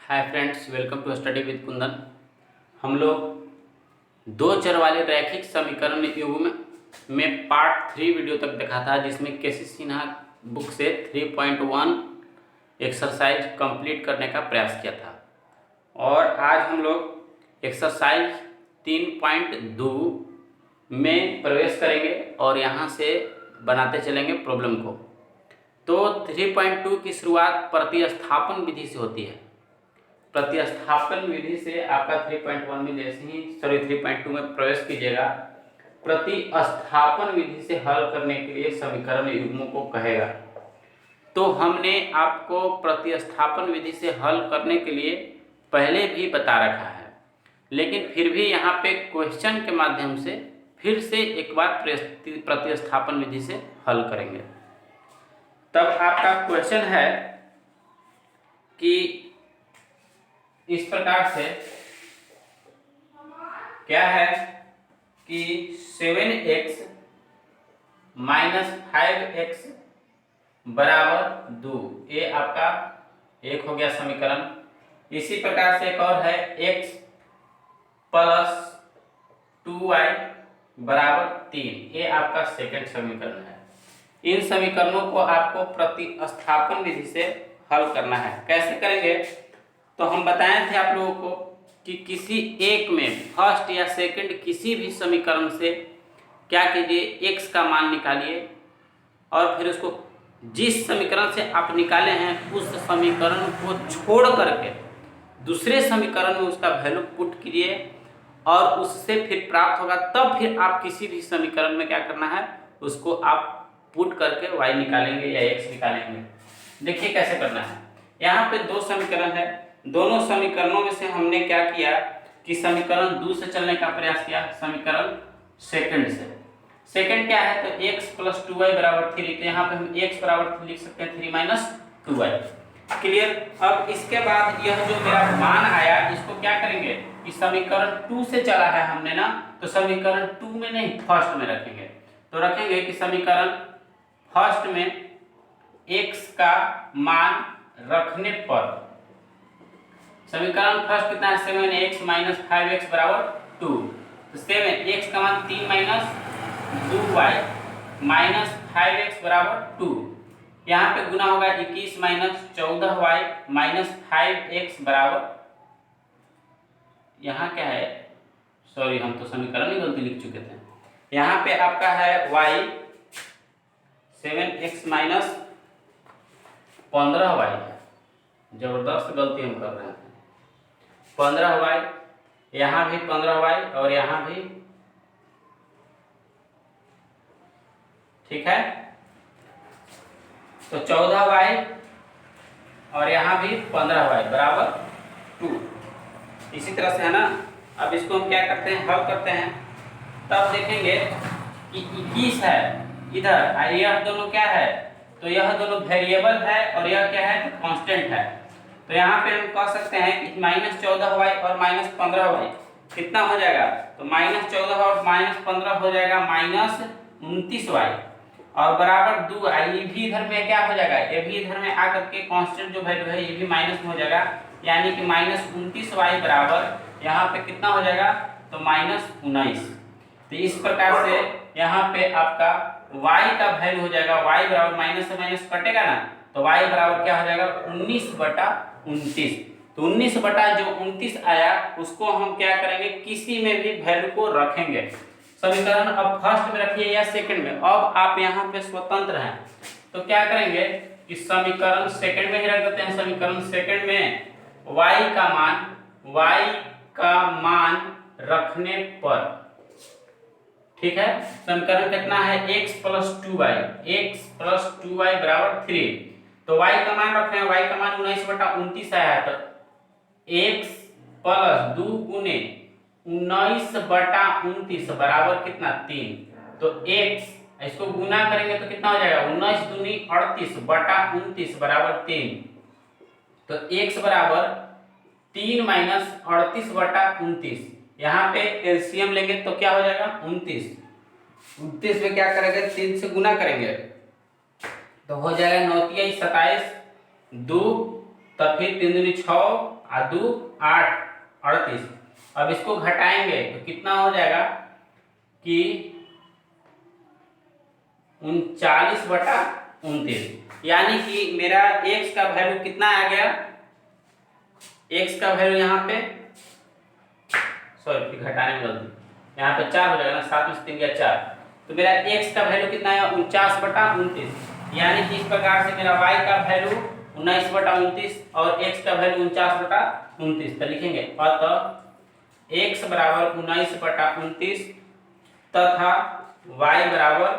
Hi friends, welcome to study with Kundan. हम लोग दो चर वाले रैखिक समीकरण युग्म में पार्ट 3 वीडियो तक देखा था, जिसमें केसी सिन्हा बुक से 3.1 एक्सरसाइज कंप्लीट करने का प्रयास किया था। और आज हम लोग एक्सरसाइज 3.2 में प्रवेश करेंगे और यहाँ से बनाते चलेंगे प्रॉब्लम को। तो 3.2 की शुरुआत प्रतिस्थापन विधि से होती है। प्रतिस्थापन विधि से आपका 3.1 में जैसे ही 3.2 में प्रवेश कीजिएगा, प्रतिस्थापन विधि से हल करने के लिए समीकरण युग्मों को कहेगा। तो हमने आपको प्रतिस्थापन विधि से हल करने के लिए पहले भी बता रखा है, लेकिन फिर भी यहाँ पे क्वेश्चन के माध्यम से फिर से एक बार प्रतिस्थापन विधि से हल करेंगे। तब आपका क्वेश्चन है कि इस प्रकार से क्या है कि 7x माइनस 5x बराबर 2, ये आपका एक हो गया समीकरण। इसी प्रकार से एक और है x प्लस 2y बराबर 3, ये आपका सेकंड समीकरण है। इन समीकरणों को आपको प्रतिस्थापन विधि से हल करना है। कैसे करेंगे? तो हम बताए थे आप लोगों को कि किसी एक में फर्स्ट या सेकंड किसी भी समीकरण से क्या कीजिए, x का मान निकालिए और फिर उसको जिस समीकरण से आप निकाले हैं उस समीकरण को छोड़ करके दूसरे समीकरण में उसका वैल्यू पुट कीजिए और उससे फिर प्राप्त होगा। तब फिर आप किसी भी समीकरण में क्या करना है, उसको आप पुट करके y निकालेंगे या x निकालेंगे। देखिए कैसे करना है। यहाँ पे दो समीकरण है, दोनों समीकरणों में से हमने क्या किया कि समीकरण 2 से चलने का प्रयास किया, समीकरण सेकंड से। सेकंड क्या है? तो x प्लस 2y बराबर 3, तो यहाँ पे हम x बराबर लिख सकते हैं 3 माइनस 2y। क्लियर? अब इसके बाद यह जो मेरा मान आया, इसको क्या करेंगे कि समीकरण 2 से चला है हमने ना, तो समीकरण 2 में नहीं फर्स्ट में रखेंगे। तो रखेंगे कि समीकरण फर्स्ट में x का मान रखने पर समीकरण फर्स्ट कितना है? 7x माइनस 5x बराबर 2। तो 7x का मान 3 माइनस 2y माइनस 5x बराबर 2। यहाँ पे गुना होगा 21 माइनस 14y माइनस 5x बराबर, यहाँ क्या है, सॉरी हम तो समीकरण ही गलती लिख चुके थे। यहाँ पे आपका है y 7x माइनस 15y, जबरदस्त गलती हम कर रहे हैं। 15y, यहाँ भी 15y और यहाँ भी, ठीक है। तो 14y और यहाँ भी 15y बराबर 2। इसी तरह से है ना। अब इसको हम क्या करते हैं, हल करते हैं। तब देखेंगे कि 21 है इधर, यह दोनों क्या है, तो यह दोनों वेरिएबल है और यह क्या है, कांस्टेंट है। तो यहाँ पे हम कह सकते हैं कि माइनस 14y और माइनस 15y कितना हो जाएगा, तो माइनस 14 और माइनस 15 हो जाएगा माइनस 29y और बराबर 2। ये भी इधर में क्या हो जाएगा, ये भी इधर में आकर के कांस्टेंट जो वैल्यू है ये भी माइनस में हो जाएगा, यानी कि माइनस 29y बराबर यहाँ पे कितना हो जाएगा, तो माइनस 19। तो इस प्रकार से यहाँ पे आपका y का वैल्यू हो जाएगा, y बराबर माइनस से माइनस कटेगा ना, तो y बराबर क्या हो जाएगा 19/29। तो 19/29 आया, उसको हम क्या करेंगे, किसी में भी वैल्यू को रखेंगे। समीकरण अब फर्स्ट में रखिए या सेकंड में, अब आप यहाँ पे स्वतंत्र हैं। तो क्या करेंगे कि समीकरण सेकंड में ही रख देते हैं। समीकरण सेकंड में y का मान रखने पर, ठीक है, समीकरण कितना है, x प्लस 2y बराबर 3। तो y का मान रख रहे हैं, y का मान 19/29 आया है, तो x प्लस 2 गुने 19/29 बराबर कितना, 3। तो x, इसको गुना करेंगे तो कितना हो जाएगा, 19 दूनी 38/29 बराबर 3। तो x बराबर 3 माइनस 38/29, यहाँ पे एलसीएम लेंगे तो क्या हो जाएगा 29। 29 में क्या करेंगे, 3 से गुना करेंगे तो हो जाएगा 9 × 27, 2 तब फिर 3 दूनी 6 और 2 8 38। अब इसको घटाएंगे तो कितना हो जाएगा कि 39/29, यानी कि मेरा x का वैल्यू कितना आ गया, x का वैल्यू यहाँ पे सॉरी घटाने में गलती, यहाँ पे 4 हो जाएगा ना, 7 में से 3 गया 4, तो मेरा x का वैल्यू कितना है 49/29, यानी कि इस प्रकार से मेरा y का वैल्यू 19/29 और x का वैल्यू 49/29। तो लिखेंगे अतः x बराबर 19/29 तथा y बराबर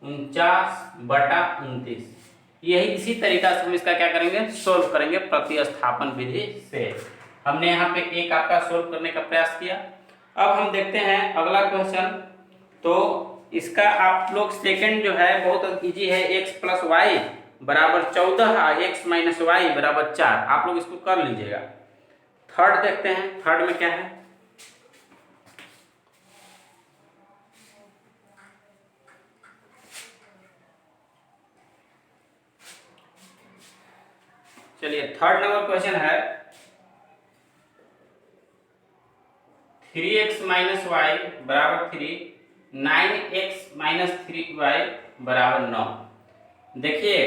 49/29। यही इसी तरीका से हम इसका क्या करेंगे, सोल्व करेंगे प्रतिस्थापन विधि से। हमने यहाँ पे एक आपका सोल्व करने का प्रयास किया। अब हम देखते हैं अगला क्वेश्चन। तो इसका आप लोग सेकंड जो है बहुत इजी है, x + y = 14 x - y = 4, आप लोग इसको कर लीजिएगा। थर्ड देखते हैं, थर्ड में क्या है। चलिए थर्ड नंबर क्वेश्चन है 3x - y = 3, 9x - 3y = 9। देखिए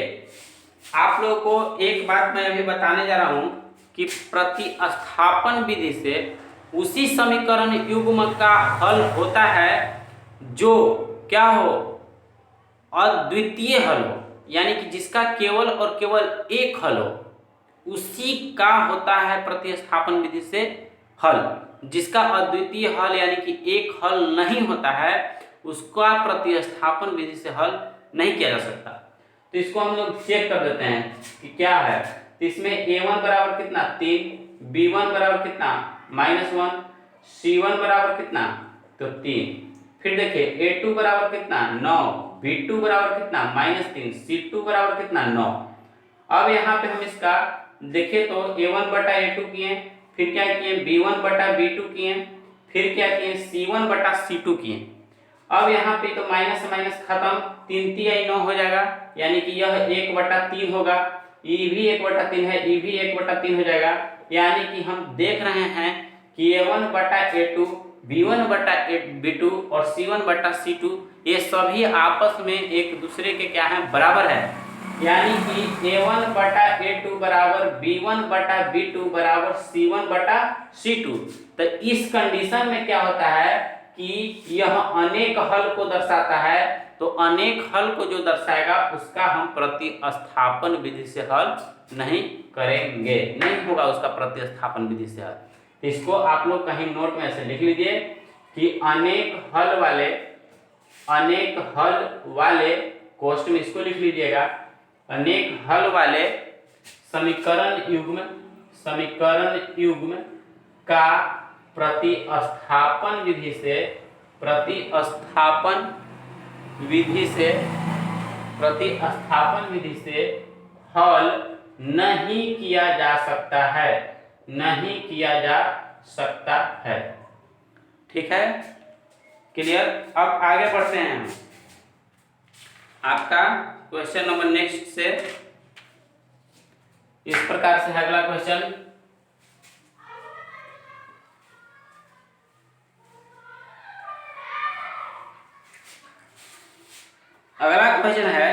आप लोगों को एक बात मैं अभी बताने जा रहा हूं कि प्रतिस्थापन विधि से उसी समीकरण युग्म का हल होता है जो क्या हो, अद्वितीय हल हो, यानी कि जिसका केवल और केवल एक हल हो, उसी का होता है प्रतिस्थापन विधि से हल। जिसका अद्वितीय हल यानी कि एक हल नहीं होता है, उसका प्रतिस्थापन विधि से हल नहीं किया जा सकता। तो इसको हम लोग चेक कर देते हैं कि क्या है। तो इसमें a1 बराबर कितना 3, b1 बराबर कितना -1, c1 बराबर कितना तो 3। फिर देखिए a2 बराबर कितना 9, b2 बराबर कितना -3, c2 बराबर कितना 9। अब यहाँ पे हम इसका देखें तो a1/a2 किए, फिर क्या किए b1/b2 किए, फिर क्या किए c1/c2 किए। अब यहाँ पे तो माइनस माइनस खत्म, 3 3 9 हो जाएगा, यानी कि यह 1/3 होगा, ये भी 1/3 है, ये भी 1/3 हो जाएगा। यानी कि हम देख रहे हैं कि a1/a2, b1/b2 और c1/c2 ये सभी आपस में एक दूसरे के क्या है, बराबर है। यानी कि a1/a2 बराबर b1/b2 बराबर c1/c2। तो इस कंडीशन में क्या होता है कि यह अनेक हल को दर्शाता है, तो अनेक हल को जो दर्शाएगा उसका हम प्रतिस्थापन विधि से हल नहीं करेंगे, नहीं होगा उसका प्रतिस्थापन विधि से हल। तो इसको आप लोग कहीं नोट में ऐसे लिख लीजिए कि अनेक हल वाले कोष्ठ में इसको लिख लीजिएगा, अनेक हल वाले समीकरण युग्म का प्रतिस्थापन विधि से हल नहीं किया जा सकता है, ठीक है, क्लियर। अब आगे बढ़ते हैं हम आपका क्वेश्चन नंबर नेक्स्ट से। इस प्रकार से है अगला क्वेश्चन। अगला क्वेश्चन है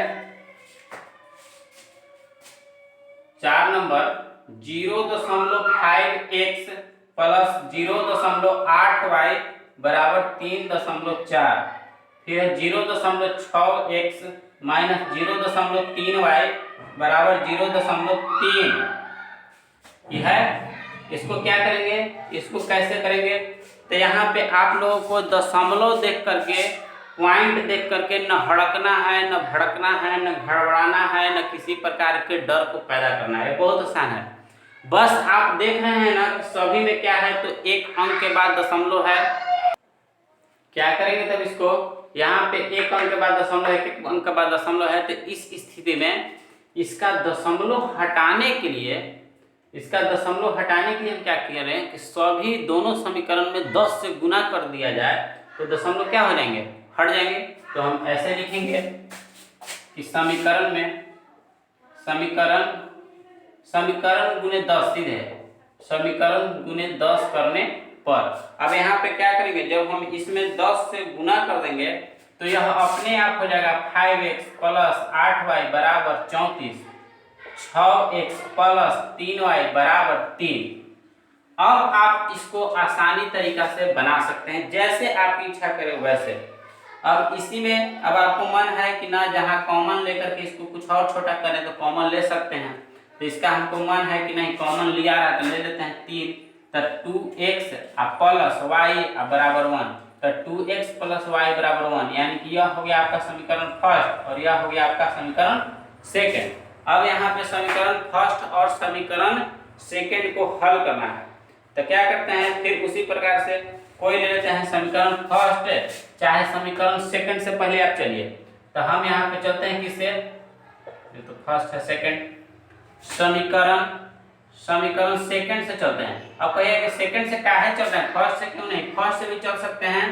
4 नंबर 0.5x प्लस 0.8y बराबर 3.4, फिर 0.6x माइनस 0.3y बराबर 0.3। यह है, इसको क्या करेंगे, इसको कैसे करेंगे। तो यहाँ पे आप लोगों को दशमलव देख करके, पॉइंट देख करके न हड़कना है, न भड़कना है, न घबराना है, न किसी प्रकार के डर को पैदा करना है। बहुत आसान है, बस आप देख रहे हैं ना सभी में क्या है, तो एक अंक के बाद दशमलव है। क्या करेंगे तब इसको, यहाँ पे एक अंक के बाद दशमलव है, एक अंक के बाद दशमलव है, तो इस स्थिति में इसका दशमलव हटाने के लिए हम क्या करें कि सभी दोनों समीकरण में 10 से गुना कर दिया जाए, तो दशमलव क्या हो जाएंगे, हट जाएंगे। तो हम ऐसे लिखेंगे कि समीकरण गुने 10 सीधे समीकरण गुने 10 करने पर। अब यहाँ पे क्या करेंगे, जब हम इसमें 10 से गुना कर देंगे तो यह अपने आप हो जाएगा 5x प्लस 8y बराबर 34, 6x प्लस 3y बराबर 3। अब आप इसको आसानी तरीका से बना सकते हैं, जैसे आपकी इच्छा करे वैसे। अब इसी में अब आपको मन है कि ना जहाँ कॉमन लेकर के इसको कुछ और छोटा करें तो कॉमन ले सकते हैं, तो इसका हमको मन है कि नहीं कॉमन लिया रहा तो ले लेते हैं 3, तो 2x प्लस y बराबर 1, तो 2x प्लस y बराबर 1, यानी कि यह हो गया आपका समीकरण फर्स्ट और यह हो गया आपका समीकरण सेकेंड। अब यहाँ पे समीकरण फर्स्ट और समीकरण सेकेंड को हल करना है, तो क्या करते हैं फिर उसी प्रकार से कोई ले लेते हैं समीकरण फर्स्ट चाहे समीकरण सेकंड से पहले आप चलिए, तो हम यहाँ पे चलते हैं किससे, ये तो फर्स्ट है सेकंड, समीकरण सेकंड से चलते हैं। अब कहिए कि सेकंड से काहे चल रहे हैं, फर्स्ट से क्यों नहीं, फर्स्ट से भी चल सकते हैं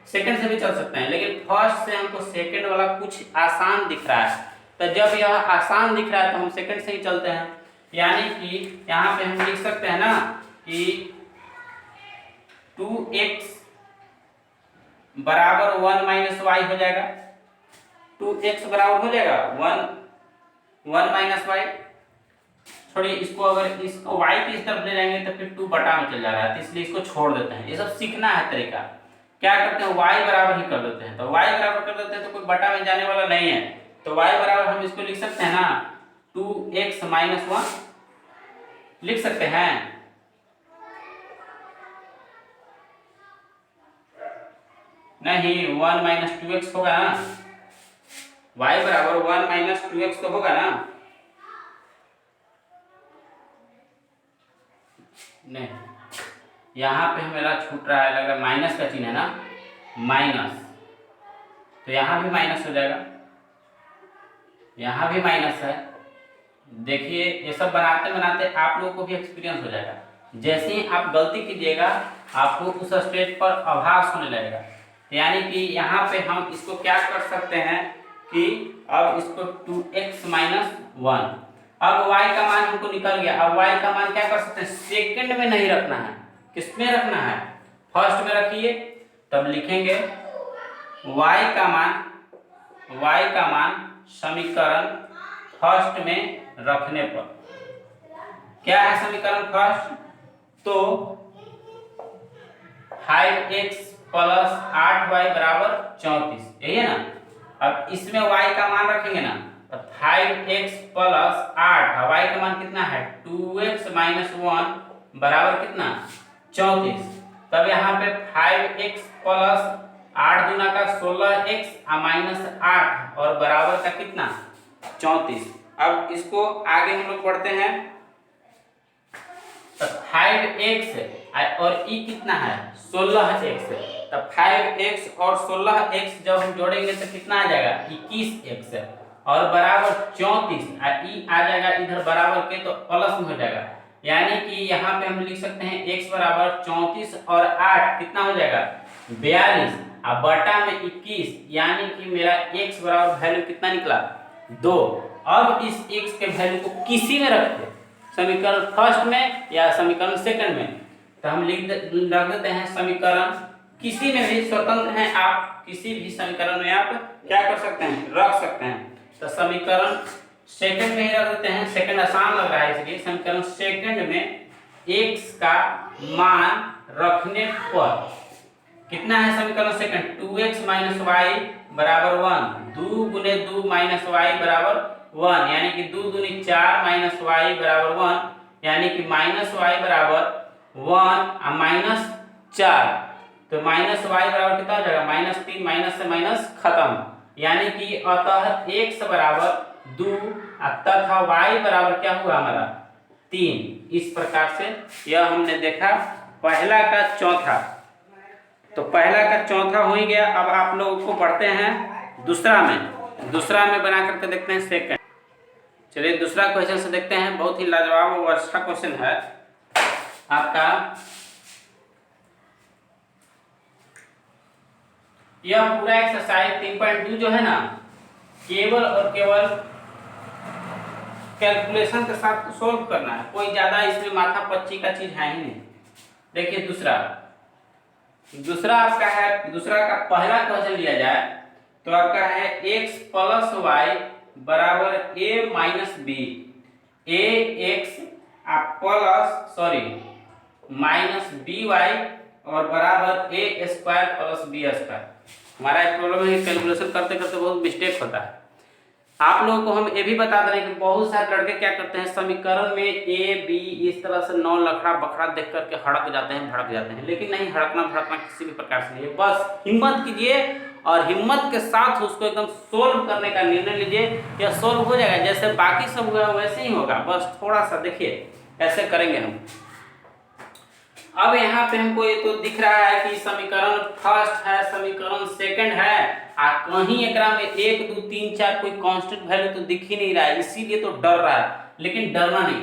सेकंड से भी चल सकते हैं, लेकिन फर्स्ट से हमको सेकंड वाला कुछ आसान दिख रहा है, तो जब यह आसान दिख रहा है तो हम सेकंड से ही चलते हैं। यानी कि यहाँ पे हम लिख सकते हैं ना कि 2x बराबर 1 माइनस वाई हो जाएगा, 2x बराबर हो जाएगा 1 माइनस वाई। छोड़िए इसको, अगर इसको y की इस तरफ ले जाएंगे तो फिर 2 बटा में चल जा रहा है, तो इसलिए इसको छोड़ देते हैं। ये सब सीखना है तरीका, क्या करते हैं y बराबर ही कर देते हैं, तो y बराबर कर देते हैं तो कोई बटा में जाने वाला नहीं है, तो y बराबर हम इसको लिख सकते हैं ना 2x माइनस 1 लिख सकते हैं। नहीं 1 माइनस 2x होगा ना, y बराबर 1 माइनस 2x तो होगा ना, नहीं यहाँ पे मेरा छूट रहा है, लग रहा है माइनस का चिन्ह है ना, माइनस, तो यहाँ भी माइनस हो जाएगा, यहाँ भी माइनस है। देखिए ये सब बनाते बनाते आप लोगों को भी एक्सपीरियंस हो जाएगा, जैसे ही आप गलती कीजिएगा आपको उस स्टेज पर आभास होने लगेगा। यानी कि यहाँ पे हम इसको क्या कर सकते हैं कि अब इसको 2x माइनस 1, अब y का मान हमको निकल गया, अब y का मान क्या कर सकते हैं, सेकंड में नहीं रखना है, किसमें रखना है, फर्स्ट में रखिए, तब लिखेंगे y का मान समीकरण फर्स्ट में रखने पर क्या है समीकरण फर्स्ट, तो 5x प्लस 8y बराबर 34, यही है ना। अब इसमें y का मान रखेंगे ना, तो 5x प्लस 8, y का मान कितना है 2x माइनस 1 बराबर कितना 34, तब यहाँ पे 5x प्लस 8 दूना का 16x माइनस 8 और बराबर का कितना 34। अब इसको आगे हम लोग बढ़ते हैं, तो 5x और e कितना है 16x, तब 5x और 16x जब हम जोड़ेंगे तो कितना आ जाएगा 21x और बराबर 34, ई आ जाएगा इधर बराबर के तो प्लस में हो जाएगा, यानी कि यहाँ पे हम लिख सकते हैं x बराबर 34 और 8 कितना हो जाएगा 42 और बटा में 21, यानी कि मेरा x बराबर वैल्यू कितना निकला 2। अब इस x के वैल्यू को किसी में रखते, समीकरण फर्स्ट में या समीकरण सेकंड में, तो हम रख देते हैं समीकरण किसी में भी स्वतंत्र हैं आप, किसी भी समीकरण में आप क्या कर सकते हैं रख सकते हैं, तो समीकरण सेकंड में ही रख देते हैं, सेकंड आसान लग रहा है इसलिए समीकरण सेकंड में x का मान रखने पर कितना है समीकरण सेकंड 2x माइनस वाई बराबर 1, 2 गुने 2 माइनस वाई बराबर 1, यानी कि 2 दूनी 4 माइनस वाई बराबर 1, यानी कि माइनस वाई बराबर 1 और माइनस 4, तो माइनस वाई बराबर कितना हो जाएगा माइनस 3, माइनस से माइनस खत्म, यानी कि अतः x बराबर 2 तथा y बराबर क्या हुआ हमारा 3। इस प्रकार से यह हमने देखा पहला का चौथा, तो पहला का चौथा हो ही गया। अब आप लोगों को बढ़ते हैं दूसरा में बना करके देखते हैं सेकंड। चलिए दूसरा क्वेश्चन से देखते हैं, बहुत ही लाजवाब और अच्छा क्वेश्चन है आपका। यह पूरा एक्सरसाइज 3.2 जो है ना, केवल और केवल कैलकुलेशन के साथ सोल्व करना है, कोई ज्यादा इसमें माथा पच्ची का चीज है ही नहीं। देखिए दूसरा आपका है, दूसरा का पहला क्वेश्चन लिया जाए तो आपका है x प्लस वाई बराबर a minus b, a x plus minus b y और बराबर ए स्क्वायर प्लस बी स्क्वायर। हमारा एक प्रॉब्लम है, कैलकुलेशन करते करते बहुत मिस्टेक होता है। आप लोगों को हम ये भी बता दें कि बहुत सारे लड़के क्या करते हैं, समीकरण में ए बी इस तरह से नौ लखड़ा बखड़ा देख करके हड़क जाते हैं, भड़क जाते हैं। लेकिन नहीं, हड़कना भड़कना किसी भी प्रकार से नहीं है। बस हिम्मत कीजिए और हिम्मत के साथ उसको एकदम सोल्व करने का निर्णय लीजिए, या सोल्व हो जाएगा। जैसे बाकी सब हुआ वैसे ही होगा, बस थोड़ा सा देखिए ऐसे करेंगे हम। अब यहाँ पे हमको ये तो दिख रहा है कि समीकरण फर्स्ट है, समीकरण सेकंड है, कहीं एकरा में 1 2 3 4 कोई कांस्टेंट वैल्यू तो दिख ही नहीं रहा है, इसीलिए तो डर रहा है। लेकिन डरना नहीं,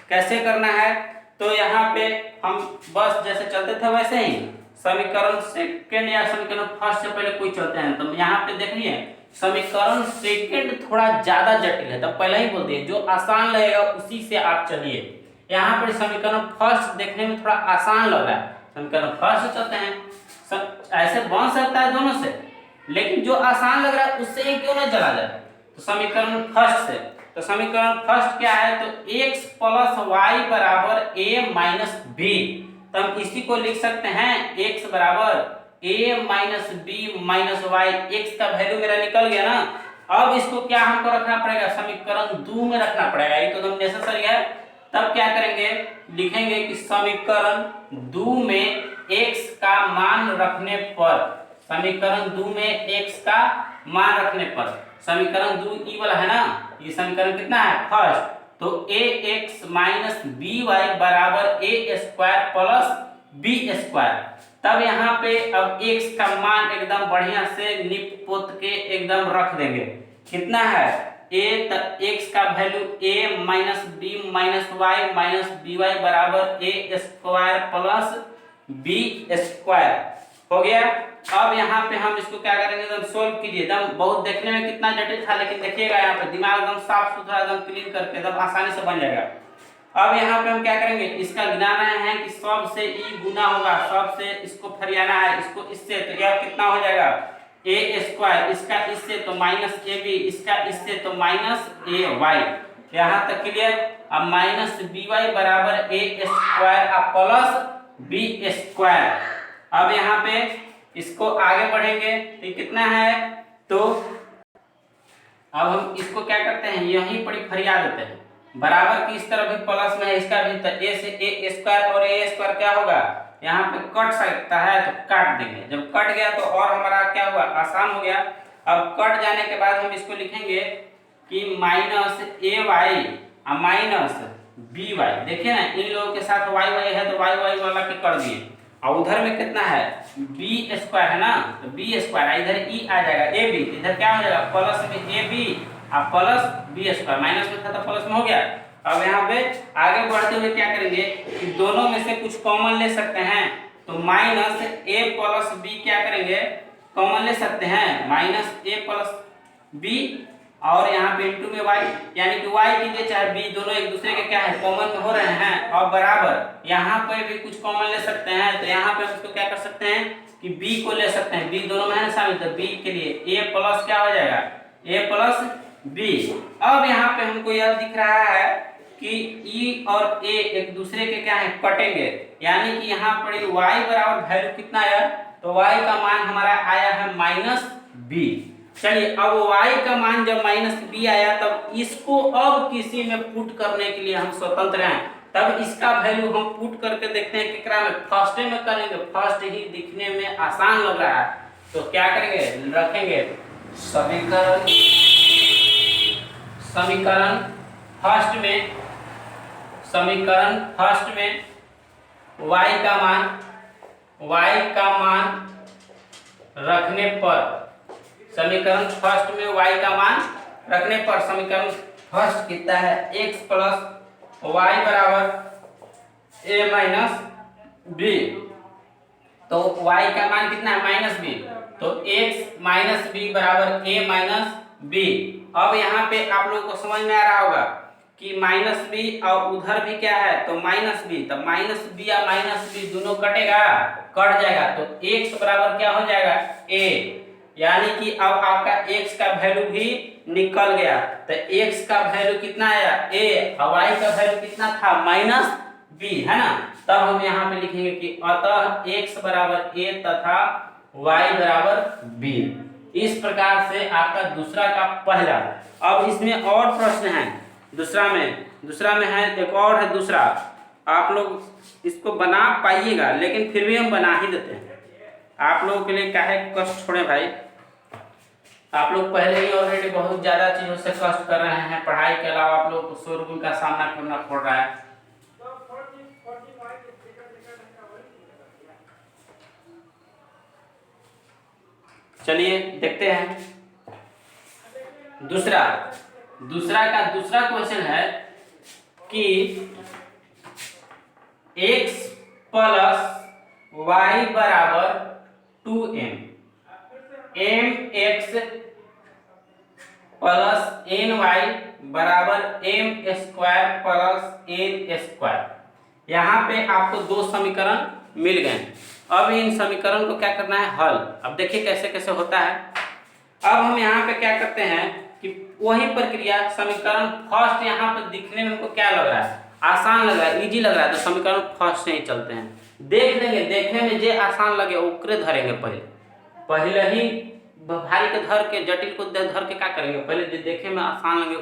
कैसे करना है तो यहाँ पे हम बस जैसे चलते थे वैसे ही समीकरण सेकंड या समीकरण फर्स्ट से पहले कोई चलते हैं। तो यहाँ पे देखिए समीकरण सेकंड थोड़ा ज्यादा जटिल है, तब पहले ही बोल दिए जो आसान लगेगा उसी से आप चलिए। यहाँ पर समीकरण फर्स्ट देखने में थोड़ा आसान लग रहा है, समीकरण फर्स्ट से चलते हैं। ऐसे बन सकता है दोनों से, लेकिन जो आसान लग रहा है उससे ही क्यों ना चला जाए। तो समीकरण फर्स्ट से, तो समीकरण फर्स्ट क्या है, तो x प्लस वाई बराबर a माइनस बी। तो हम इसी को लिख सकते हैं x बराबर a minus b minus y. x का वैल्यू मेरा निकल गया ना। अब इसको क्या हमको रखना पड़ेगा, समीकरण 2 में रखना पड़ेगा, ये तो एकदम नेसेसरी है। तब क्या करेंगे, लिखेंगे कि समीकरण 2 में x का मान रखने पर, समीकरण 2 में x का मान रखने पर, समीकरण 2 ई वाला है ना, ये समीकरण कितना है फर्स्ट, तो ax माइनस बी वाई बराबर ए स्क्वायर प्लस बी स्क्वायर। तब यहाँ पे अब x का मान एकदम बढ़िया से निप पोत के एकदम रख देंगे। कितना है x का value a minus b minus y minus b y बराबर ए स्क्वायर प्लस बी स्क्वायर हो गया। अब यहाँ पे हम इसको क्या करेंगे, एकदम सोल्व कीजिए। एकदम बहुत देखने में कितना जटिल था, लेकिन देखिएगा यहाँ पे दिमाग एकदम साफ सुथरा एकदम क्लीन करके एकदम आसानी से बन जाएगा। अब यहाँ पे हम क्या करेंगे, इसका गिनाना है कि सब से ई गुना होगा, सब से इसको फरियाना है, इसको इससे, तो यह कितना हो जाएगा ए स्क्वायर, इसका इससे तो माइनस ए बी, इसका इससे तो माइनस ए वाई। यहाँ तक क्लियर। अब माइनस बी वाई बराबर ए स्क्वायर प्लस बी स्क्वायर। अब यहाँ पे इसको आगे बढ़ेंगे तो कितना है, तो अब हम इसको क्या करते हैं, यहीं पर फरिया देते हैं। बराबर की इस तरफ भी प्लस में है, इसका भी, तो ए से ए स्क्वायर और ए स्क्वायर क्या होगा, यहाँ पे कट सकता है तो काट देंगे। जब कट गया तो और हमारा क्या हुआ, आसान हो गया। अब कट जाने के बाद हम इसको लिखेंगे कि माइनस ए वाई माइनस बी वाई। देखिए ना, इन लोगों के साथ वाई वाई है तो वाई वाई वाला के कर दिए। और उधर में कितना है, बी स्क्वायर है ना, तो बी स्क्वायर, इधर ई आ जाएगा ए बी, इधर क्या हो जाएगा प्लस में a b plus B square, minus में था तो प्लस में हो गया। अब यहाँ पे आगे बढ़ते हुए क्या करेंगे कि दोनों में से कुछ कॉमन ले सकते हैं, तो माइनस ए प्लस बी क्या करेंगे, कॉमन ले सकते हैं, माइनस ए प्लस बी और यहाँ पे इंटू में वाई, यानी कि वाई कीजिए चाहे बी, दोनों एक दूसरे के क्या है कॉमन में हो रहे हैं। और बराबर यहाँ पे भी कुछ कॉमन ले सकते हैं, तो यहाँ पे हम इसको क्या कर सकते हैं कि बी को ले सकते हैं, बी दोनों में है शामिल, तो बी के लिए ए प्लस क्या हो जाएगा, ए प्लस बी। अब यहाँ पे हमको यह दिख रहा है कि ई और ए एक दूसरे के क्या है कटेंगे, यानी कि यहाँ पर y बराबर वैल्यू कितना आया, तो y का मान हमारा आया है माइनस बी। चलिए, अब y का मान जब माइनस बी आया तब इसको अब किसी में पुट करने के लिए हम स्वतंत्र हैं। तब इसका वैल्यू हम पुट करके देखते हैं कितना में, फर्स्ट में करेंगे, फर्स्ट ही दिखने में आसान लग रहा है, तो क्या करेंगे, रखेंगे समीकरण फर्स्ट में y का मान रखने पर, समीकरण फर्स्ट में y का मान रखने पर, समीकरण फर्स्ट कितना है, x प्लस वाई बराबर a माइनस बी, तो y का मान कितना है माइनस बी, तो x माइनस बी बराबर a माइनस बी। अब यहाँ पे आप लोगों को समझ में आ रहा होगा कि माइनस बी और उधर भी क्या है तो माइनस बी, तो माइनस बी या माइनस बी दोनों कटेगा, कट जाएगा, तो x बराबर क्या हो जाएगा a, यानी कि अब आपका x का वैल्यू भी निकल गया। तो x का वैल्यू कितना आया a और y का वैल्यू कितना था माइनस b, है ना। तब हम यहाँ पे लिखेंगे कि अतः x बराबर a तथा y बराबर b। इस प्रकार से आपका दूसरा का पहला। अब इसमें और प्रश्न है दूसरा में है, एक और है दूसरा, आप लोग इसको बना पाइएगा लेकिन फिर भी हम बना ही देते हैं आप लोगों के लिए, काहे कष्ट छोड़े भाई। आप लोग पहले ही ऑलरेडी बहुत ज्यादा चीजों से कष्ट कर रहे हैं, पढ़ाई के अलावा आप लोग को शोरूम का सामना करना पड़ रहा है। चलिए देखते हैं दूसरा क्वेश्चन है कि x प्लस वाई बराबर 2m, mx plus n y बराबर m square plus n square. यहाँ पे आपको दो समीकरण मिल गए। अब इन समीकरण को क्या करना है हल। अब देखिए कैसे कैसे होता है। अब हम यहाँ पे क्या करते हैं कि वही प्रक्रिया, समीकरण फर्स्ट यहाँ पे दिखने में हमको क्या लग रहा है आसान लग रहा है, इजी लग रहा है, तो समीकरण फर्स्ट से ही चलते हैं, देख लेंगे, देखने में जे आसान लगे ओकरे धरेंगे, पहले ही भारी के धर के जटिल को धर के क्या करेंगे, पहले जो देखे में आसान लगे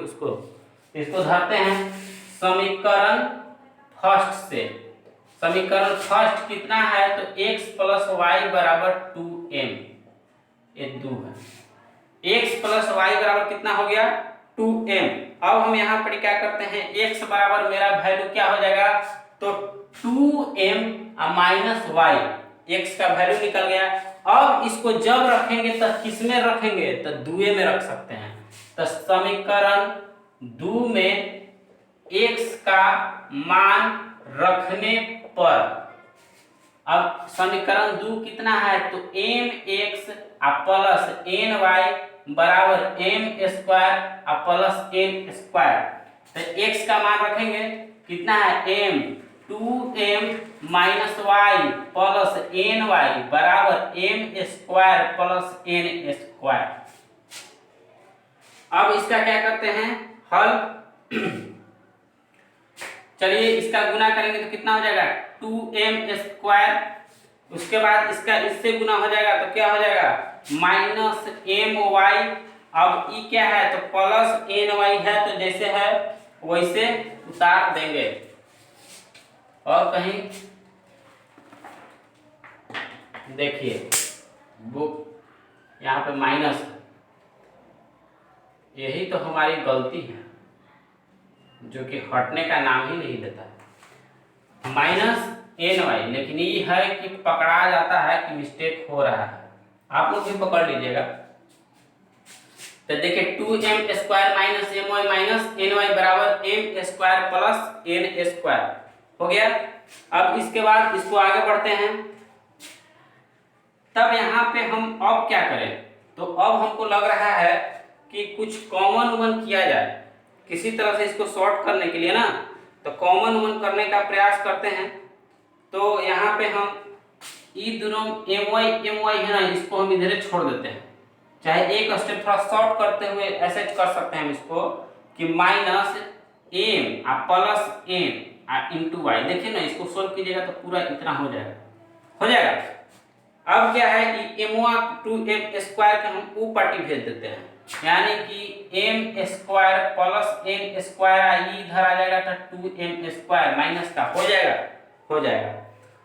इसको धरते हैं समीकरण फर्स्ट से। समीकरण फर्स्ट कितना है तो x प्लस वाई बराबर 2m, ये 2 है, x प्लस वाई बराबर कितना हो गया 2m। अब हम यहाँ पर क्या करते हैं x बराबर मेरा वैल्यू क्या हो जाएगा तो 2m माइनस वाई, x का वैल्यू निकल गया। अब इसको जब रखेंगे तो किस में रखेंगे तो दुए में रख सकते हैं। तो समीकरण 2 में x का मान रखने पर, अब समीकरण 2 कितना है तो mx प्लस एन वाई बराबर m square plus n square. तो x का मान रखेंगे कितना है m, 2m minus y plus n y बराबर m square plus n square. अब इसका क्या करते हैं हल। चलिए इसका गुना करेंगे तो कितना हो जाएगा 2m स्क्वायर, उसके बाद इसका इससे गुना हो जाएगा तो क्या हो जाएगा माइनस एम वाई। अब ई क्या है तो प्लस एन वाई है, तो जैसे है वैसे उतार देंगे। और कहीं देखिए बुक यहाँ पे माइनस है, यही तो हमारी गलती है जो कि हटने का नाम ही नहीं लेता है, माइनस एन वाई। लेकिन ये है कि पकड़ा जाता है कि मिस्टेक हो रहा है, आप लोग भी पकड़ लीजिएगा। तो देखिए 2m square minus m y minus n y बराबर m square plus n square हो गया। अब इसके बाद इसको आगे बढ़ते हैं। तब यहाँ पे हम अब क्या करें तो अब हमको लग रहा है कि कुछ कॉमन किया जाए, किसी तरह से इसको सॉर्ट करने के लिए ना, तो कॉमन करने का प्रयास करते हैं। तो यहाँ पे हम ई दोनों एम वाई है ना, इसको हम इधर छोड़ देते हैं, चाहे एक स्टेप थोड़ा शॉर्ट करते हुए ऐसे कर सकते हैं हम इसको कि minus m plus n into y. देखिए ना इसको सोल्व कीजिएगा तो पूरा इतना हो जाएगा। अब क्या है कि m2m स्क्वायर के हम ऊ पार्टी भेज देते हैं, यानी कि m square plus n square इधर आ जाएगा तो 2m स्क्वायर माइनस का हो जाएगा।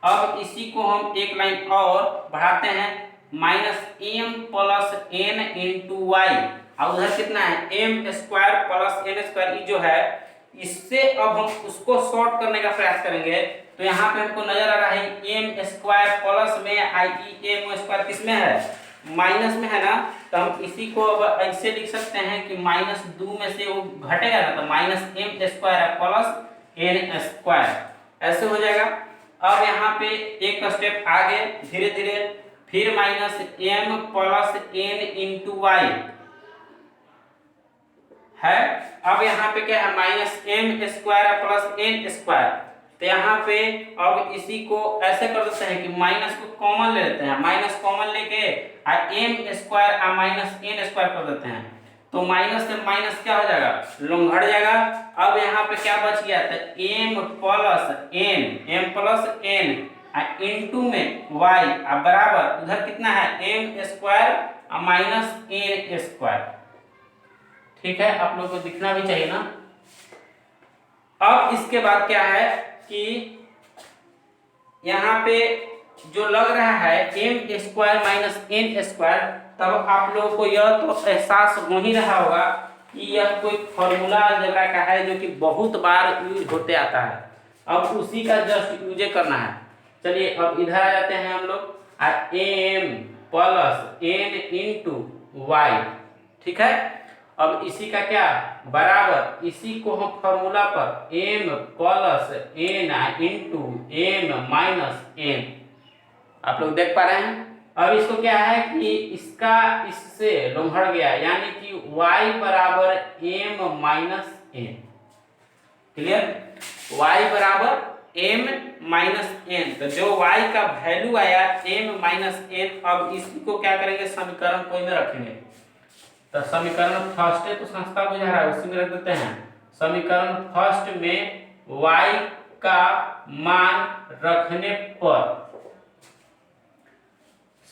अब इसी को हम एक लाइन और बढ़ाते हैं minus m plus n into y, और उधर कितना है m square plus n square, जो है इससे अब हम उसको सॉर्ट करने का प्रयास करेंगे। तो यहाँ पे हमको नजर आ रहा है m स्क्वायर प्लस में आई m स्क्वायर किस में है माइनस में है ना, तो हम इसी को अब ऐसे लिख सकते हैं कि माइनस 2 में से वो घटेगा ना, तो minus m square plus n square ऐसे हो जाएगा। अब यहाँ पे एक स्टेप आगे धीरे धीरे फिर minus m plus n into y है। अब यहाँ पे क्या है, minus m square plus n square. तो यहाँ पे अब इसी को ऐसे कर देते हैं कि माइनस को कॉमन ले लेते हैं, माइनस कॉमन लेके एम स्क्वायर और माइनस एन स्क्वायर कर देते हैं। तो माइनस से माइनस क्या हो जाएगा, लंघड़ जाएगा। अब यहाँ पे क्या बच गया, तो एम प्लस एन इंटू में वाई बराबर उधर कितना है, एम स्क्वायर और माइनस एन स्क्वायर। ठीक है, आप लोग को दिखना भी चाहिए ना। अब इसके बाद क्या है कि यहाँ पे जो लग रहा है m square minus n square, तब आप लोगों को यह तो एहसास हो ही रहा होगा कि यह कोई फॉर्मूला अलजेब्रा का है जो कि बहुत बार यूज होते आता है। अब उसी का जस्ट यूज करना है। चलिए अब इधर आ जाते हैं हम लोग, m plus n into y. ठीक है, अब इसी का क्या बराबर, इसी को हम फॉर्मूला पर m plus n into m minus n, आप लोग देख पा रहे हैं। अब इसको क्या है कि इसका इससे लंघड़ गया, यानी कि y बराबर m minus n. Clear, y बराबर m माइनस एन। तो जो y का वैल्यू आया m माइनस एन, अब इसी को क्या करेंगे, समीकरण कोई में रखेंगे। तो समीकरण फर्स्ट है तो संस्था बुझा रहा है, उसी में रख देते हैं। समीकरण फर्स्ट में y का मान रखने पर,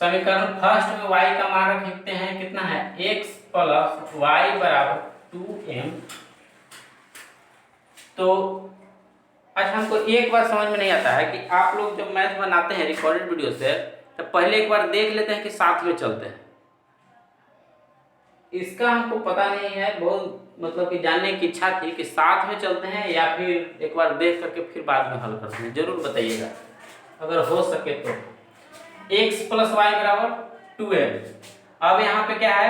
समीकरण फर्स्ट में y का मान रखते हैं, कितना है, x प्लस वाई बराबर 2m। तो अच्छा, हमको एक बार समझ में नहीं आता है कि आप लोग जब मैथ बनाते हैं रिकॉर्डेड वीडियो से, तो पहले एक बार देख लेते हैं कि साथ में चलते हैं। इसका हमको पता नहीं है, बहुत मतलब कि जानने की इच्छा थी कि साथ में चलते हैं या फिर एक बार देख करके फिर बाद में हल करते हैं। जरूर बताइएगा अगर हो सके तो। x प्लस वाई बराबर 2m। अब यहाँ पे क्या है,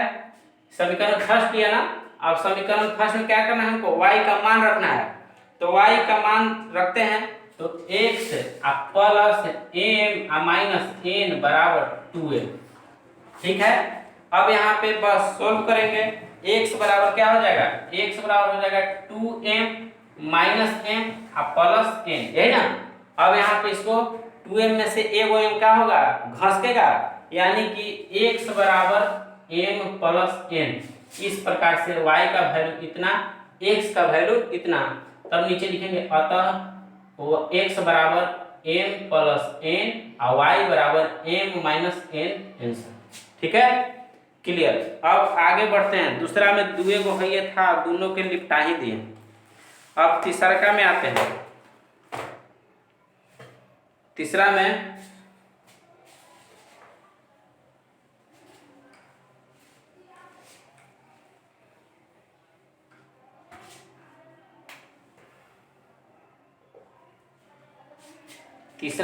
समीकरण फर्स्ट लिया ना, अब समीकरण फर्स्ट में क्या करना है, हमको y का मान रखना है। तो y का मान रखते हैं, तो x plus m minus n बराबर 2m। ठीक है, अब यहाँ पे बस सोल्व करेंगे। x बराबर क्या हो जाएगा, x बराबर हो जाएगा 2m minus m plus n, है ना। अब यहाँ पे इसको 2m में से एगो m क्या होगा, घसकेगा, यानी कि x बराबर m प्लस n। इस प्रकार से y का वैल्यू इतना, x का वैल्यू इतना, तब नीचे लिखेंगे अतः वो x बराबर m प्लस n और y बराबर m माइनस n आंसर। ठीक है, क्लियर। अब आगे बढ़ते हैं, दूसरा में दुए को है ये था, दोनों के निपटा ही दिए। अब तीसरा में आते हैं। तीसरा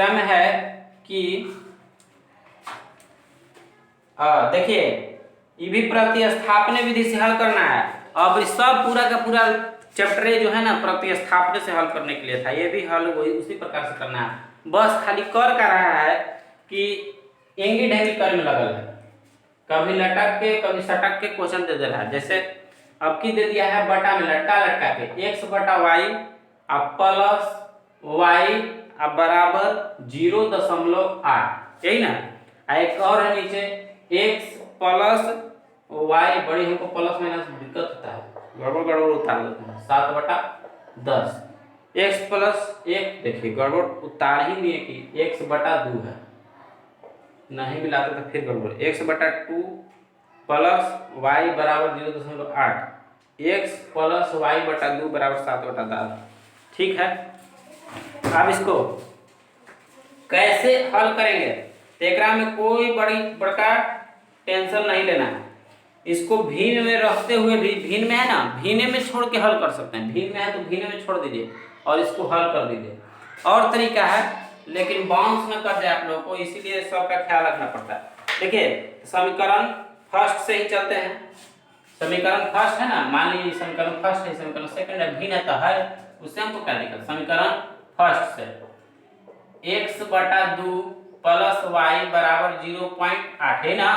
में है कि देखिए, ये भी प्रतिस्थापन विधि से हल करना है। अब सब पूरा का पूरा चैप्टर जो है ना प्रतिस्थापन से हल करने के लिए था, ये भी हल वही उसी प्रकार से करना है। बस खाली कर का रहा है कि एंगी ढेंगी कर में लगल है, कभी लटक के कभी सटक के क्वेश्चन दे रहा है। जैसे अब की दे दिया है बटा में लटका के x बटा वाई प्लस वाई बराबर 0.8, यही ना। एक और है नीचे x प्लस वाई, बड़ी हमको प्लस माइनस दिक्कत होता है, गड़बड़ उतार देते हैं, 7/10। x प्लस 1, देखिए गड़बड़ उतार ही नहीं है कि x बटा 2 है, नहीं मिलाते तो फिर गड़बड़। x बटा 2 प्लस वाई बराबर 0.8, x प्लस वाई बटा 2 बराबर 7/10। ठीक है, अब इसको कैसे हल करेंगे, तेकरा में कोई बड़का टेंशन नहीं लेना है। इसको भिन्न में रखते हुए भी, भिन्न में है ना, भिन्न में छोड़ के हल कर सकते हैं। भिन्न में है तो भिन्न में छोड़ दीजिए और इसको हल कर दीजिए। और तरीका है, लेकिन बाउंस न कर दे आप लोगों को, इसीलिए सबका ख्याल रखना पड़ता है। देखिए समीकरण फर्स्ट से ही चलते हैं। समीकरण फर्स्ट है ना, मान लीजिए समीकरण फर्स्ट है, समीकरण सेकंड है, भिन्न है तो है, उससे हमको क्या दिक्कत। समीकरण फर्स्ट से x बटा 2 प्लस वाई बराबर 0.8 है ना।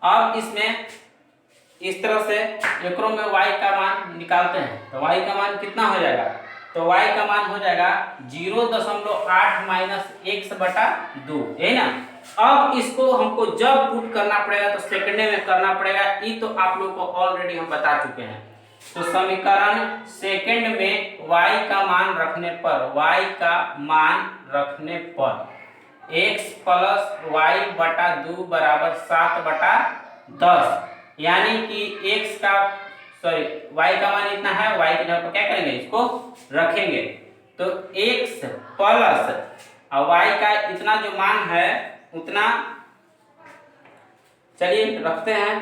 अब इसमें इस तरह से एकरों में y का मान निकालते हैं तो y का मान कितना हो जाएगा, तो y का मान हो जाएगा 0.8 माइनस x बटा 2, है ना। अब इसको हमको जब पुट करना पड़ेगा तो सेकंड में करना पड़ेगा, ये तो आप लोग को ऑलरेडी हम बता चुके हैं। तो समीकरण सेकंड में y का मान रखने पर, y का मान रखने पर x प्लस वाई बटा 2 बराबर 7 बटा 10, यानी कि x का y का मान इतना है, y की जगह पर क्या करेंगे, इसको रखेंगे तो x प्लस y का इतना जो मान है उतना, चलिए रखते हैं,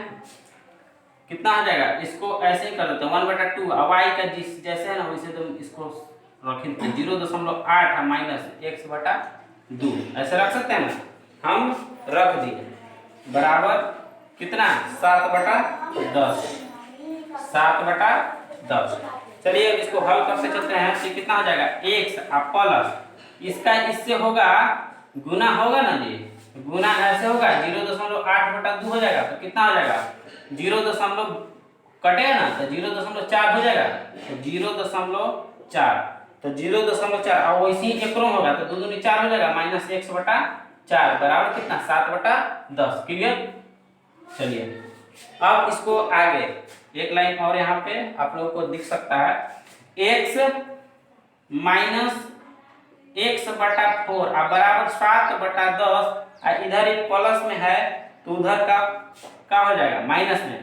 कितना हो जाएगा, इसको ऐसे ही कर देते हैं 1/2, y का जिस जैसे है ना वैसे तो इसको रखें 0.8 माइनस x बटा 2, ऐसे रख सकते हैं ना, हम रख दिए बराबर कितना 7/10, 7/10। चलिए अब इसको हल करते चलते हैं तो कितना हो जाएगा x प्लस इसका इससे होगा गुना होगा ना जी, गुना ऐसे होगा 0.8/2 हो जाएगा तो कितना हो जाएगा 0. कटेगा ना तो 0.4 हो जाएगा, तो 0.4, तो 0.4 और वैसे ही एकरों होगा तो 2 दूनी 4 हो जाएगा माइनस x/4 बराबर कितना 7/10। क्लियर। चलिए अब इसको आगे एक लाइन और यहाँ पे आप लोगों को दिख सकता है, x माइनस x/4 बराबर 7/10, इधर एक प्लस में है तो उधर का हो जाएगा माइनस में,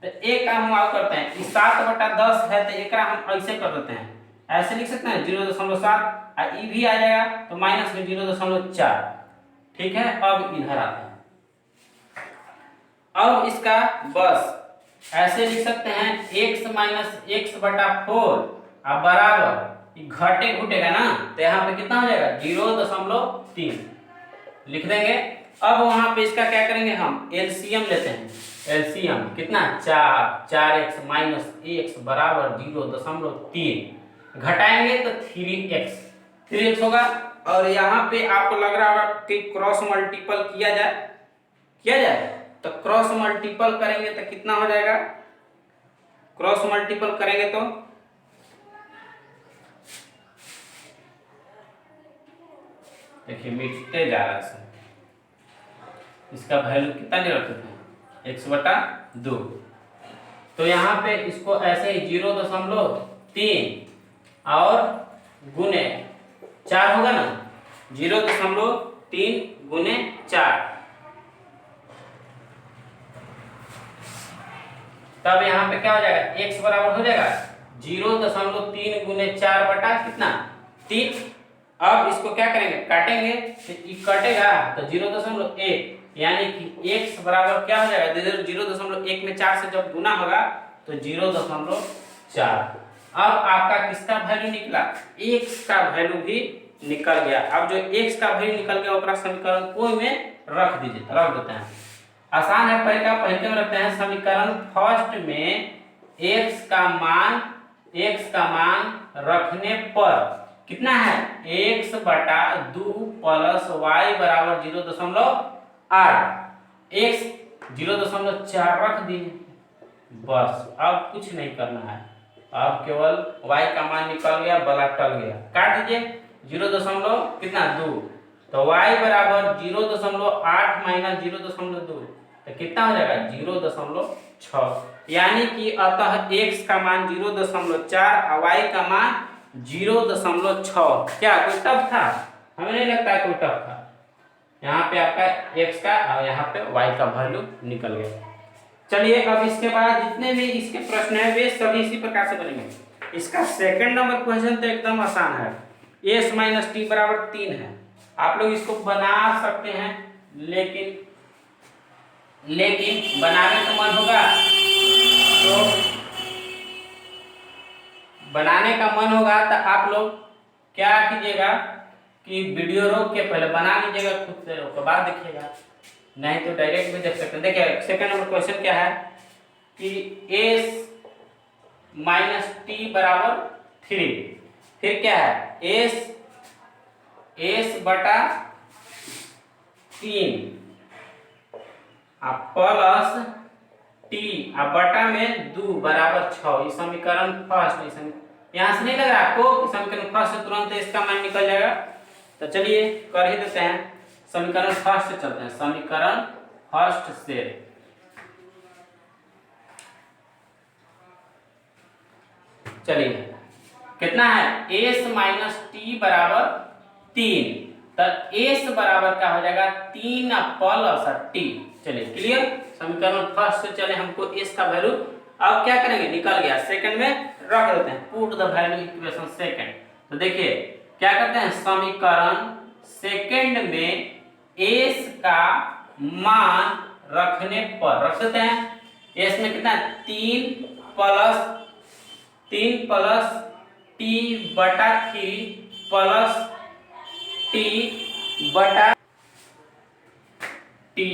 तो एक काम हम और करते हैं, इस 7/10 है तो एक हम ऐसे कर देते हैं, ऐसे लिख सकते हैं 0.7 और ई भी आ जाएगा तो माइनस में 0.4, ठीक है। अब इधर आते हैं, अब इसका बस ऐसे लिख सकते हैं x माइनस x/4 बराबर घटे घुटेगा ना तो यहाँ पे कितना हो जाएगा 0.3 लिख देंगे। अब वहां पे इसका क्या करेंगे, हम एलसीएम लेते हैं, एलसीएम कितना 4x माइनस x बराबर 0.3, घटाएंगे तो 3x होगा। और यहाँ पे आपको लग रहा होगा कि क्रॉस मल्टीपल किया जाए तो क्रॉस मल्टीपल करेंगे तो कितना हो जाएगा, क्रॉस मल्टीपल करेंगे तो देखिए मिटते जा रहा है, इसका वैल्यू कितना ले रखते थे x/2, तो यहाँ पे इसको ऐसे ही 0.3 और गुने 4 होगा ना, 0.3 गुने 4, तब यहाँ पे क्या हो जाएगा x बराबर हो जाएगा 0.3 गुने 4 बटा कितना 3। अब इसको क्या करेंगे, काटेंगे तो ये कटेगा तो 0.1, यानी कि x बराबर क्या हो जाएगा 0.1 में 4 से जब गुना होगा तो 0.4। अब आपका किसका वैल्यू निकला, x का वैल्यू भी निकल गया। अब जो x का वैल्यू निकल गया ओकरा समीकरण कोई में रख दीजिए, रख देते हैं, आसान है। पहले में रखते हैं समीकरण फर्स्ट में x का मान रखने पर कितना है x/2 प्लस y बराबर 0.8, x 0.4 रख दिए, बस अब कुछ नहीं करना है, अब केवल y का मान निकल गया, बला टल गया, काट दीजिए 0. कितना 2, तो y बराबर 0.8 माइनस 0.2 तो कितना हो जाएगा 0.6, यानी कि अतः x का मान 0.4 और y का मान 0.6। क्या कोई टफ था, हमें नहीं लगता है कोई टफ था। यहाँ पे आपका x का और यहाँ पे y का वैल्यू निकल गया। चलिए अब इसके बाद जितने भी इसके प्रश्न है वे सभी इसी प्रकार से बनेंगे। इसका सेकंड नंबर क्वेश्चन तो एकदम आसान है, s माइनस टी बराबर 3 है, आप लोग इसको बना सकते हैं, लेकिन बनाने का मन होगा तो बनाने का मन होगा तो आप लोग क्या कीजिएगा कि वीडियो रोक के पहले बना लीजिएगा खुद से, उसके बाद देखिएगा, नहीं तो डायरेक्ट भी देख सकते हैं। देखिए सेकंड नंबर क्वेश्चन क्या है कि s माइनस टी बराबर 3, फिर क्या है s बटा 3 प्लस टी अब बटा में 2 बराबर 6। ये समीकरण फर्स्ट, यहाँ से नहीं लग रहा आपको कि समीकरण फर्स्ट से तुरंत इसका मान निकल जाएगा। तो चलिए कर ही देते हैं, समीकरण फर्स्ट से चलते हैं। समीकरण फर्स्ट से चलिए कितना है, एस माइनस टी बराबर 3। तो एस बराबर क्या हो जाएगा 3 प्लस टी। चलिए क्लियर, समीकरण फर्स्ट से चले, हमको एस का वैल्यू अब क्या करेंगे, निकल गया, सेकंड में रख देते हैं, put the value equation second. तो देखिए क्या करते हैं, समीकरण सेकंड में एस का मान रखने पर रख देते हैं। एस में कितना है 3 प्लस टी बटा 3 प्लस टी बटा टी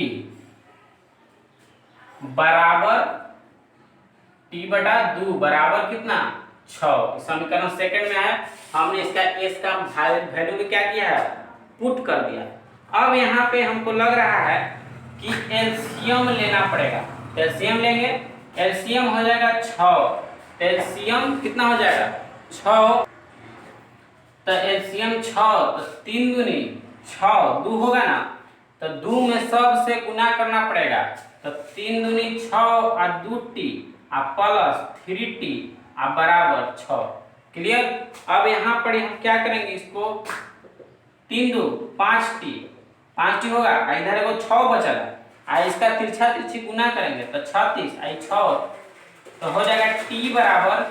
बराबर टी बटा 2 बराबर कितना 6। समीकरण सेकंड में है, हमने इसका एस का वैल्यू भी क्या किया है, पुट कर दिया। अब यहाँ पे हमको लग रहा है कि एलसीएम लेना पड़ेगा। एलसीएम लेंगे, एलसीएम हो जाएगा 6। एलसीएम कितना हो जाएगा 6। तो एलसीएम 6, तो 3 दूनी 6, 2 होगा ना, तो 2 में सब से गुना करना पड़ेगा। तो 3 दूनी 6 और 2 टी और प्लस 3 टी और बराबर 6। क्लियर। अब यहाँ पर हम क्या करेंगे, इसको 3 2 5 टी, 5 टी होगा, इधर एगो 6 बचा है, इसका तिरछा तिरछी गुना करेंगे तो 36 आई 6, तो हो जाएगा टी बराबर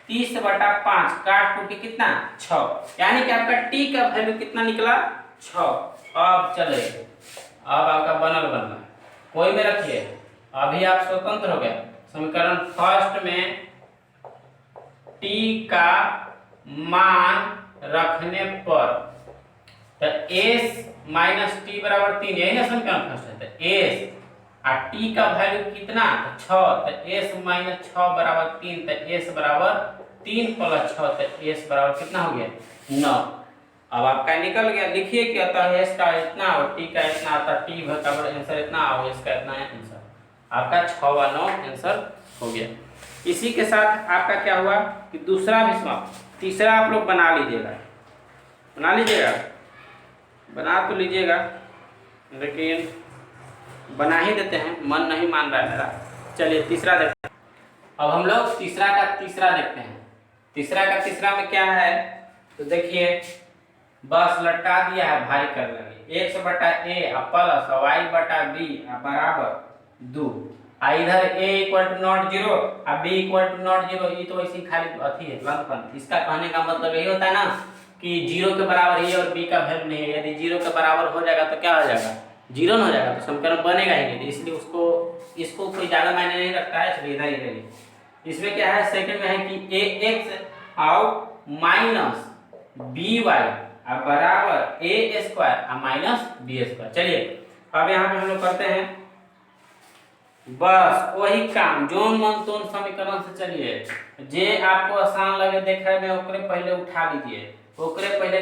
30 बटा 5 काट कूट के कितना 6, यानी कि आपका टी का वैल्यू कितना निकला 6। अब चले, अब आपका बनल कोई में रखिए, अभी आप स्वतंत्र हो गए। समीकरण फर्स्ट में टी का मान रखने पर, तो एस माइनस टी बराबर 3, यही ना समीकरण फर्स्ट है। तो एस और टी का वैल्यू कितना 6, तो एस माइनस 6 बराबर 3, तो एस बराबर 3 प्लस 6, तो एस बराबर कितना हो गया 9। अब आपका निकल गया, लिखिए कि अतः एस का इतना और टी का इतना, अतः टी का आंसर इतना और एस का इतना आंसर, आपका 6 व 9 आंसर हो गया। इसी के साथ आपका क्या हुआ कि दूसरा भी समाप्त। तीसरा आप लोग बना लीजिएगा, बना तो लीजिएगा, लेकिन बना ही देते हैं, मन नहीं मान रहा है मेरा। चलिए तीसरा देखते हैं। अब हम लोग तीसरा का तीसरा देखते हैं। तीसरा का तीसरा में क्या है, तो देखिए बस लटका दिया है, भाई कर लेंगे, x बटा a प्लस y बटा b बराबर 2। इधर a इक्वल टू नॉट 0 और b इक्वल टू नॉट 0, ये तो वैसे खाली अथी है लंबन। इसका कहने का मतलब यही होता है ना कि 0 के बराबर a और b का वैल्यू नहीं है। यदि 0 के बराबर हो जाएगा तो क्या हो जाएगा, 0 न हो जाएगा, तो समीकरण बनेगा ही नहीं। इसलिए इसको कोई ज्यादा मायने नहीं रखता है, इसलिए इधर ही रहिए। इसमें क्या है, सेकंड में है कि ax और माइनस by बराबर a स्क्वायर और माइनस b स्क्वायर। चलिए अब यहाँ पे हम लोग करते हैं बस वही काम, जोन मन तोन समीकरण से। चलिए जे आपको आसान लगे देखे में ओकरे पहले उठा लीजिए, ओकरे पहले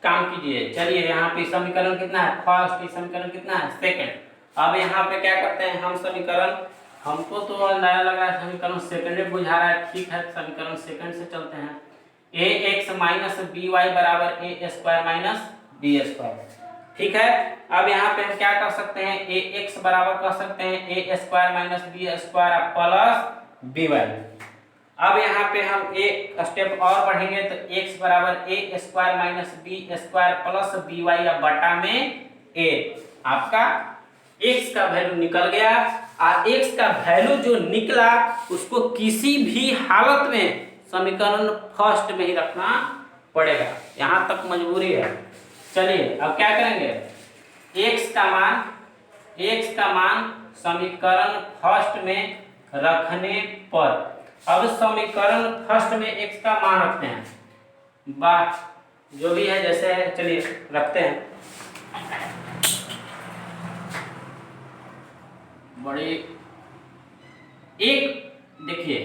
काम कीजिए। चलिए यहाँ पे समीकरण कितना है फर्स्ट, समीकरण कितना है सेकंड। अब यहाँ पे क्या करते हैं हम, समीकरण हमको तो नया लग रहा है, समीकरण सेकंड बुझा रहा है, ठीक है, समीकरण सेकंड से चलते हैं। ax माइनस बी वाई बराबर ए स्क्वायर माइनस बी स्क्वायर, ठीक है। अब यहाँ पे हम क्या कर सकते हैं, ax बराबर कर सकते हैं a square minus B square plus B y. अब यहाँ पे हम एक स्टेप और बढ़ेंगे, तो x बराबर ए square minus B square plus B Y बटा में a। आपका x का वैल्यू निकल गया, और x का वैल्यू जो निकला उसको किसी भी हालत में समीकरण फर्स्ट में ही रखना पड़ेगा, यहाँ तक मजबूरी है। चलिए अब क्या करेंगे, x का मान समीकरण फर्स्ट में रखने पर, अब समीकरण फर्स्ट में x का मान रखते हैं, बात जो भी है जैसे है, चलिए रखते हैं। बड़ी एक देखिए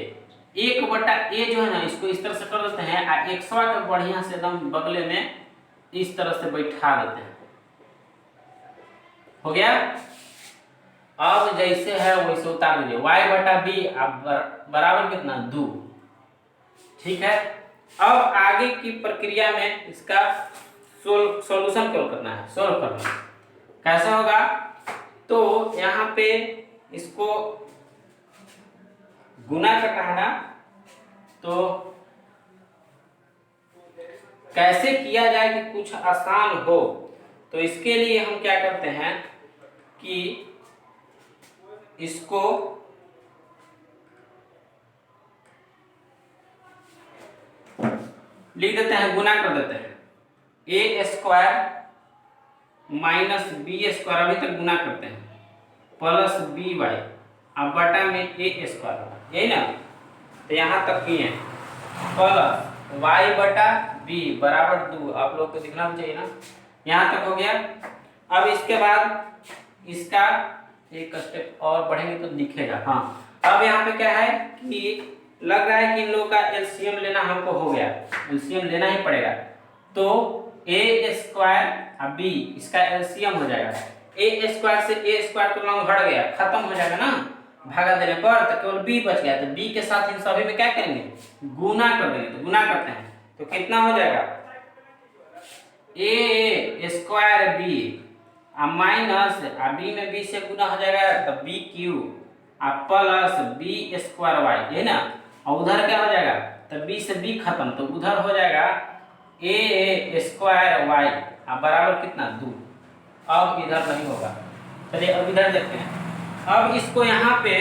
1 बटा a जो है ना, इसको इस तरह से कर देते हैं, और एक्सवा के बढ़िया से एकदम बगले में इस तरह से बैठा देते हैं, हो गया। अब जैसे है वैसे उतार दीजिए, y बटा बी आप बराबर कितना 2। ठीक है, अब आगे की प्रक्रिया में इसका सॉल्यूशन क्या करना है, सोल्व करना है। कैसे होगा, तो यहाँ पे इसको गुना करना है ना, तो कैसे किया जाए कि कुछ आसान हो, तो इसके लिए हम क्या करते हैं कि इसको लिख देते हैं, गुना कर देते हैं, a square minus B square, अभी तक गुना करते हैं, प्लस बी वाई, अब बटा में ए स्क्वायर, यही ना, तो यहाँ तक किए प्लस वाई बटा बी बराबर 2, आप लोग को दिखना चाहिए ना, यहाँ तक हो गया। अब इसके बाद इसका एक स्टेप और बढ़ेंगे तो दिखेगा। हाँ, अब यहाँ पे क्या है कि लग रहा है कि इन लोगों का एलसीएम लेना हमको हो गया, एलसीएम लेना ही पड़ेगा, तो ए स्क्वायर अब बी, इसका एलसीएम हो जाएगा, ए स्क्वायर से ए स्क्वायर तो लॉन्ग हट गया, खत्म हो जाएगा ना भागा देने पर, तो केवल बी बच गया, तो बी के साथ इन सभी में क्या करेंगे, गुना कर देंगे, तो गुना करते हैं तो कितना हो जाएगा, a square B minus b में बी से गुना हो जाएगा तो b Q plus B square y, है ना, और उधर क्या हो जाएगा, तो बी से बी खत्म, तो उधर हो जाएगा ए स्क्वायर वाई बराबर कितना 2। अब इधर नहीं होगा, चलिए अब इधर देखते हैं। अब इसको यहाँ पे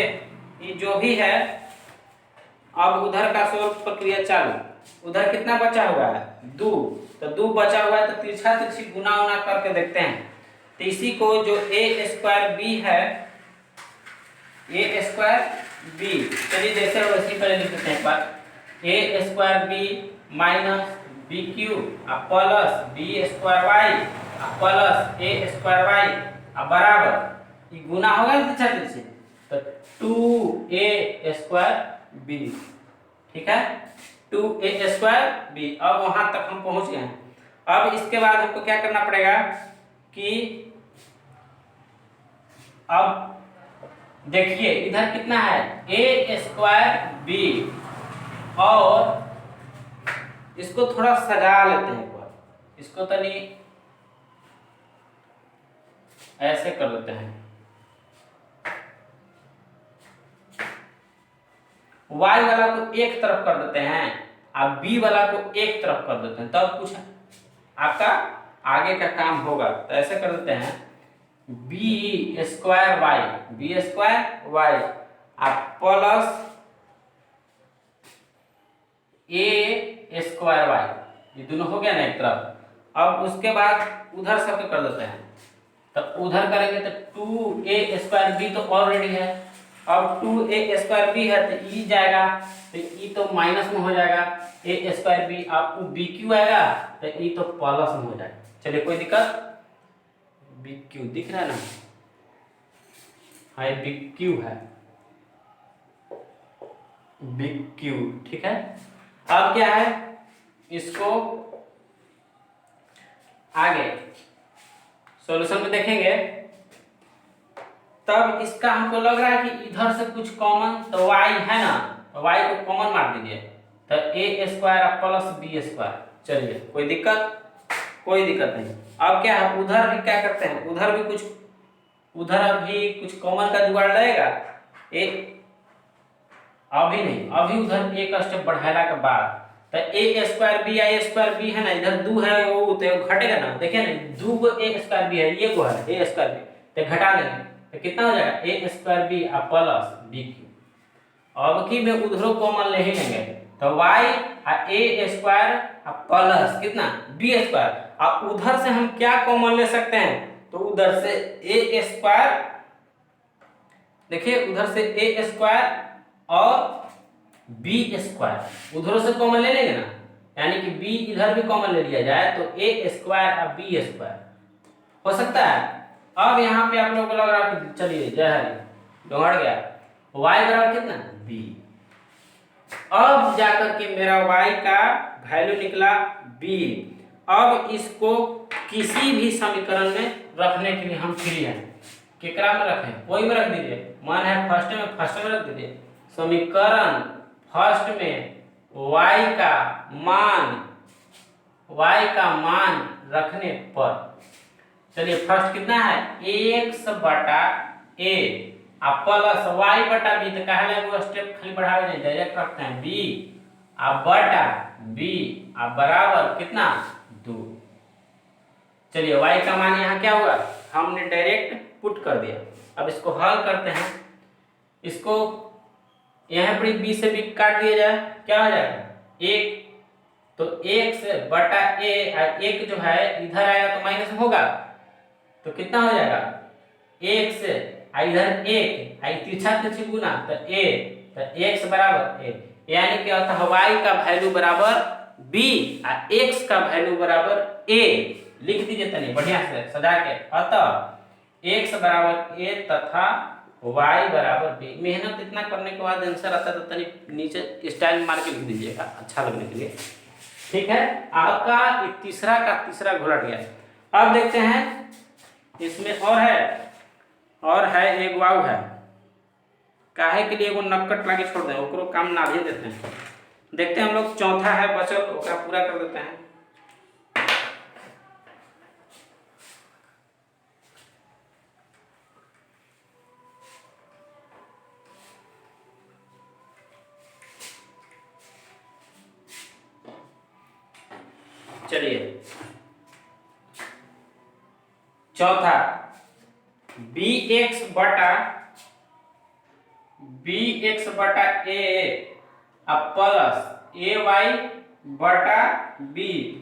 ये जो भी है, अब उधर का सोल्व प्रक्रिया चालू, उधर कितना बचा हुआ है 2, तो 2 बचा हुआ है, तो तिरछा तिरछी गुना उना करके देखते हैं, तो इसी को जो ए स्क्वायर बी है, ए स्क्वायर बी, चलिए जैसे वैसे पहले लिख देते हैं एक बार, A square B minus B Q plus B square Y plus A square Y बराबर, ये गुना होगा ना तिरछा तिरछी, तो 2a स्क्वायर बी, ठीक है, 2a स्क्वायर बी। अब वहां तक हम पहुंच गए हैं। अब इसके बाद हमको क्या करना पड़ेगा कि अब देखिए इधर कितना है, ए स्क्वायर बी, और इसको थोड़ा सजा लेते हैं एक बार, इसको तनी ऐसे कर देते हैं, y वाला को एक तरफ कर देते हैं और b वाला को एक तरफ कर देते हैं, तब कुछ आपका आगे का काम होगा। तो ऐसे कर देते हैं, B square Y plus A square Y, ये दोनों हो गया ना एक तरफ। अब उसके बाद उधर सबके कर देते हैं, तो उधर करेंगे तो 2a स्क्वायर बी तो ऑलरेडी है, अब 2a स्क्वायर बी है तो ई जाएगा, तो ई तो माइनस में हो जाएगा, a स्क्वायर बी आप बी क्यू आएगा तो ई तो प्लस में हो जाएगा। चलिए कोई दिक्कत, बी क्यू दिख रहा है ना, हाँ बी क्यू है, बी क्यू, ठीक है। अब क्या है, इसको आगे सॉल्यूशन में देखेंगे, तब इसका हमको लग रहा है कि इधर से कुछ कॉमन, तो y है ना, तो y को कॉमन मार दीजिए, तो a स्क्वायर प्लस b स्क्वायर, चलिए कोई दिक्कत नहीं। अब क्या है, उधर भी क्या करते हैं, उधर भी कुछ कॉमन का जुगाड़ लगेगा, अभी नहीं, अभी उधर एक स्टेप बढ़ाने के बाद, तो a square b i square b है ना, इधर 2 है वो तो घटेगा ना, देखिए ना 2 को a स्क्वायर बी है, ये को है a स्क्वायर बी, तो घटा देंगे तो कितना हो जाएगा, a square b plus b q. अब की में उधरों कॉमन ले ही लेंगे, तो y a स्क्वायर प्लस कितना b स्क्वायर, अब उधर से हम क्या कॉमन ले सकते हैं, तो उधर से a स्क्वायर, देखिए उधर से a स्क्वायर और बी स्क्वायर उधरों से कॉमन ले लेंगे ना, यानी कि b इधर भी कॉमन ले लिया जाए तो a स्क्वायर और b स्क्वायर हो सकता है। अब यहाँ पे आप लोगों को लग रहा है कि चलिए जय हरि डोंगड़ गया, y बराबर कितना b, अब जाकर के मेरा y का वैल्यू निकला b। अब इसको किसी भी समीकरण में रखने के लिए हम फ्री हैं, केकरा में रखें, कोई में रख दीजिए, मान है फर्स्ट में रख दीजिए। समीकरण फर्स्ट में y का मान रखने पर, चलिए फर्स्ट कितना है x बटा a प्लस y बटा b, तो कहले वो स्टेप खाली बढ़ावे नहीं, डायरेक्ट रखते हैं b बटा b बराबर कितना 2। चलिए y का मान यहाँ क्या हुआ, हमने डायरेक्ट पुट कर दिया। अब इसको हल करते हैं, इसको यहाँ पर b से b काट दिया जाए, क्या हो जाएगा 1, तो x बटा a, एक जो है इधर आएगा तो माइनस होगा, तो कितना हो जाएगा x इधर 1 तिरछा तिरछी गुना तो a, तो x बराबर a, यानी क्या होता है y का वैल्यू बराबर b और x का वैल्यू बराबर a। लिख दीजिए तनी बढ़िया से सजा के, अतः x बराबर a तथा y बराबर b। मेहनत इतना करने के बाद आंसर आता है तो तनी नीचे स्टाइल मार के लिख दीजिएगा अच्छा लगने के लिए, ठीक है। आपका तीसरा का तीसरा घोलट गया। अब देखते हैं इसमें और है एक वाव है, काहे के लिए वो नक्कट लाके छोड़ दें, ओकरो काम ना भी देते हैं। देखते हैं हम लोग चौथा है बचल, ओकरा पूरा कर देते हैं। चलिए चौथा bx बटा a प्लस ay बटा b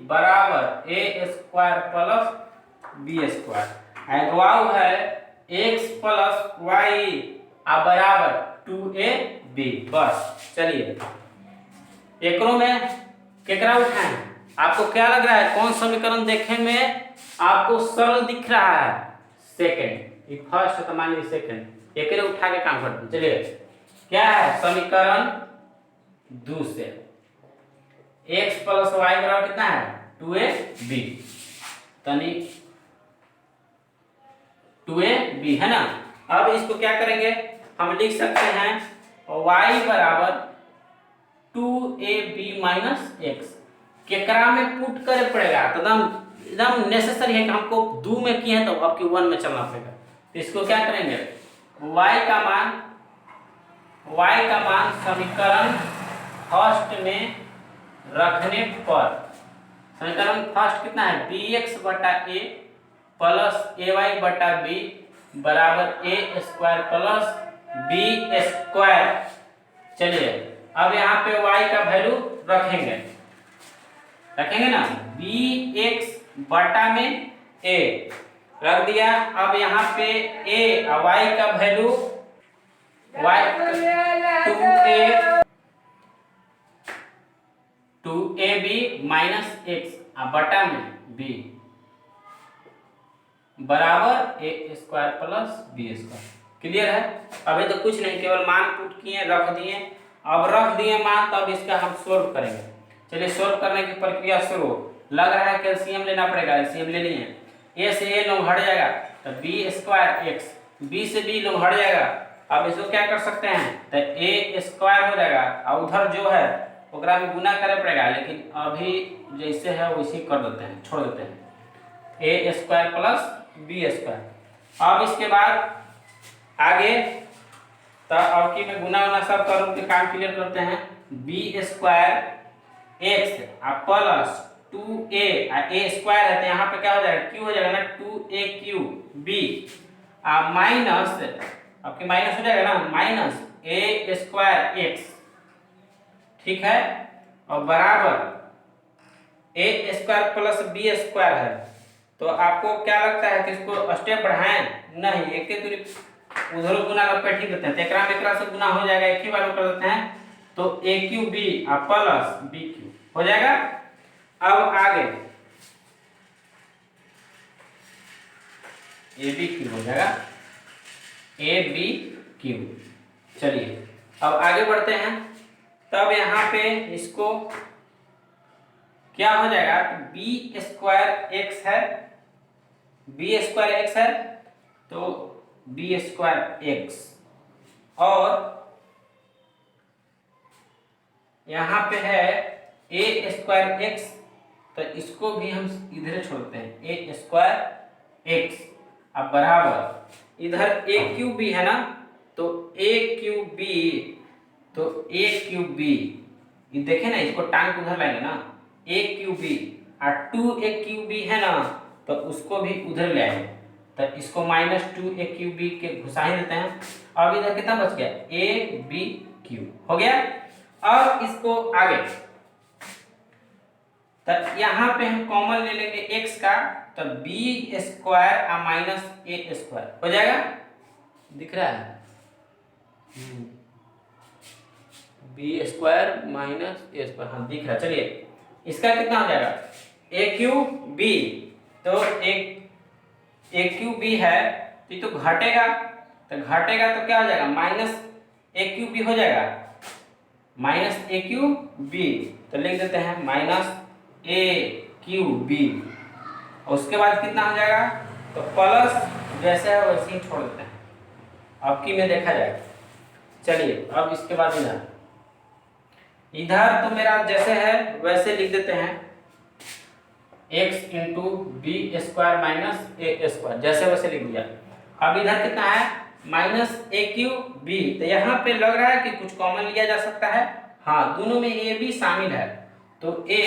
बराबर a स्क्वायर प्लस b स्क्वायर। अगवाव है x प्लस y बराबर 2ab। बस चलिए एकरों में केकरा उठाएं, आपको क्या लग रहा है, कौन समीकरण देखने में आपको सरल दिख रहा है, सेकंड, ये फर्स्ट तो मान लीजिए सेकंड, एक उठा के काम करते हैं। चलिए क्या है समीकरण दूसरे, x प्लस वाई बराबर कितना है 2ab, तनी 2ab है ना। अब इसको क्या करेंगे, हम लिख सकते हैं y बराबर 2ab माइनस x, केकरा में पुट करे पड़ेगा, एकदम नेसेसरी है कि हमको 2 में किए हैं तो आपके 1 में चलना पड़ेगा। तो इसको क्या करेंगे, y का मान समीकरण फर्स्ट में रखने पर, समीकरण फर्स्ट कितना है bx बटा a प्लस ay बटा b बराबर a स्क्वायर प्लस b स्क्वायर। चलिए अब यहाँ पे y का वैल्यू रखेंगे ना, bx बटा में a रख दिया। अब यहाँ पे a और y का value y 2ab minus x बटा में b बराबर a स्क्वायर प्लस b स्क्वायर। क्लियर है, अभी तो कुछ नहीं, केवल मान पुट किए रख दिए। अब रख दिए मान, तब इसका हम सोल्व करेंगे। चलिए सोल्व करने की प्रक्रिया शुरू। लग रहा है कैल्शियम लेना पड़ेगा, एलसीएम ले लिए, a से a लोग हट जाएगा तो b स्क्वायर x, b से b लोग हट जाएगा। अब इसको क्या कर सकते हैं, तो a स्क्वायर हो जाएगा और उधर जो है ओकरा में गुना करे पड़ेगा, लेकिन अभी जैसे है वैसे कर देते हैं, छोड़ देते हैं, a स्क्वायर प्लस b स्क्वायर। अब इसके बाद आगे तो अब की में गुना उना सब करूँ के काम क्लियर करते हैं। b square x plus 2a, a square है तो यहाँ पे क्या हो जाएगा q हो जाएगा ना, 2aq b माइनस, आपके माइनस हो जाएगा ना, माइनस a स्क्वायर x, ठीक है, और बराबर a स्क्वायर प्लस b स्क्वायर है। तो आपको क्या लगता है कि इसको स्टेप बढ़ाएं, नहीं, एक के दूरी उधर गुना लपेट ही देते हैं, एकरा में एकरा से गुना हो जाएगा, एक ही बार में कर देते हैं, तो aq b प्लस bq हो जाएगा। अब आगे ab हो जाएगा, ab। चलिए अब आगे बढ़ते हैं। तब यहाँ पे इसको क्या हो जाएगा, b स्क्वायर x है, b स्क्वायर x है, तो बी स्क्वायर एक्स, और यहाँ पे है ए स्क्वायर एक्स, तो इसको भी हम इधर छोड़ते हैं, ए स्क्वायर एक्स। अब बराबर इधर ए क्यूब बी है ना, तो ए क्यूब बी, तो ए क्यूब बी, ये देखे ना, इसको टांग उधर लाएंगे ना, ए क्यूब बी, और 2 ए क्यूब बी है ना, तो उसको भी उधर ले आएंगे, तो इसको -2 ए क्यूब बी के घुसा ही देते हैं। अब इधर कितना बच गया, ए बी क्यूब हो गया। अब इसको आगे, तो यहाँ पे हम कॉमन ले लेंगे x का, तो बी स्क्वायर और माइनस ए स्क्वायर हो जाएगा, दिख रहा है, B square minus A square, हाँ दिख रहा है। चलिए इसका कितना हो जाएगा, ए क्यूब बी, तो ए क्यूब बी है, तो ये तो घटेगा, तो क्या हो जाएगा, माइनस ए क्यूब बी हो जाएगा, माइनस ए क्यूब बी, तो लिख देते हैं माइनस ए क्यूब बी, और उसके बाद कितना हो जाएगा, तो प्लस जैसे है वैसे ही छोड़ देते हैं, अब की में देखा जाएगा। चलिए अब इसके बाद इधर तो मेरा जैसे है वैसे लिख देते हैं, x into B square minus A square, जैसे वैसे लिख दिया। अब इधर कितना है, माइनस ए क्यूब बी, तो यहाँ पे लग रहा है कि कुछ कॉमन लिया जा सकता है, हाँ दोनों में ए बी शामिल है, तो ए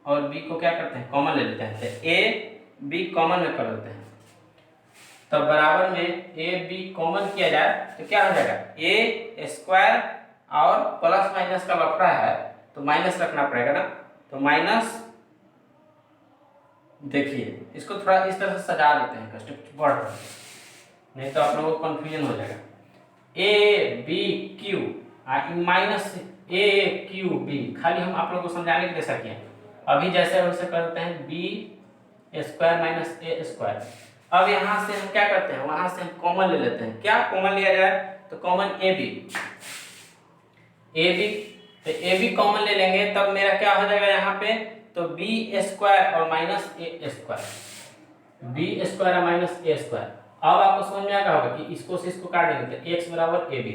और बी को क्या करते हैं, कॉमन ले लेते हैं, तो ए बी कॉमन में कर देते हैं, तो बराबर में ए बी कॉमन किया जाए तो क्या हो जाएगा, ए स्क्वायर और प्लस माइनस का लफड़ा है तो माइनस रखना पड़ेगा ना, तो माइनस, देखिए इसको थोड़ा इस तरह से सजा देते हैं कष्ट बढ़, नहीं तो आप लोगों को कंफ्यूजन हो जाएगा, a b q minus a q b, खाली हम आप लोगों को समझाने के लिए ऐसा किया। अभी जैसे वैसे करते हैं, B square minus A square. अब यहाँ से हम क्या करते हैं, वहां से हम कॉमन ले लेते हैं, क्या कॉमन लिया जाए, तो कॉमन ए बी, तो ए बी कॉमन ले लेंगे, तब मेरा क्या हो जाएगा यहाँ पे, तो बी स्क्वायर और minus A square, B square और माइनस ए स्क्वायर। अब आपको समझ में आ गया होगा कि इसको से इसको काट देंगे, तो x बराबर ए बी।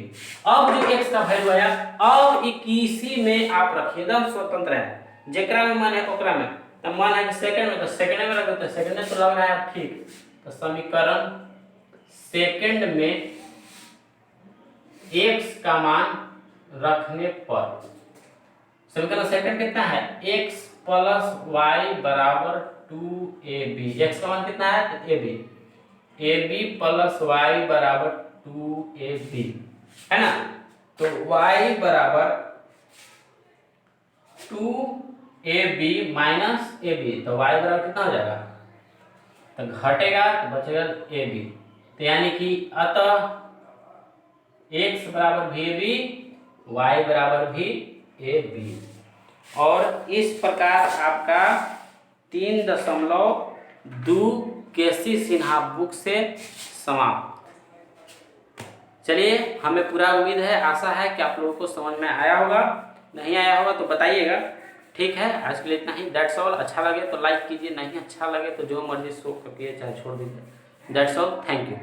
अब जो x का वैल्यू आया, अब किसी में आप रखिए, एकदम स्वतंत्र है, जेकरा में मन है ओकरा में, तो मन है सेकंड में, तो सेकंड में रख देते हैं, सेकंड में तो लग रहा है ठीक, तो समीकरण सेकंड में x का मान रखने पर, समीकरण सेकंड कितना है, x प्लस वाई बराबर 2ab, x का मान कितना है, तो ab प्लस वाई बराबर 2ab है ना, तो y बराबर 2ab माइनस ab, तो y बराबर कितना हो जाएगा, तो घटेगा तो बचेगा ab, तो यानी कि अतः x बराबर भी ab, y बराबर भी ab। और इस प्रकार आपका 3.2 केसी सिन्हा बुक से समाप्त। चलिए, हमें पूरा उम्मीद है, आशा है कि आप लोगों को समझ में आया होगा, नहीं आया होगा तो बताइएगा, ठीक है। आज के लिए इतना ही, दैट्स ऑल। अच्छा लगे तो लाइक कीजिए, नहीं अच्छा लगे तो जो मर्जी शो करिए, चाहे छोड़ दीजिए। That's all, thank you.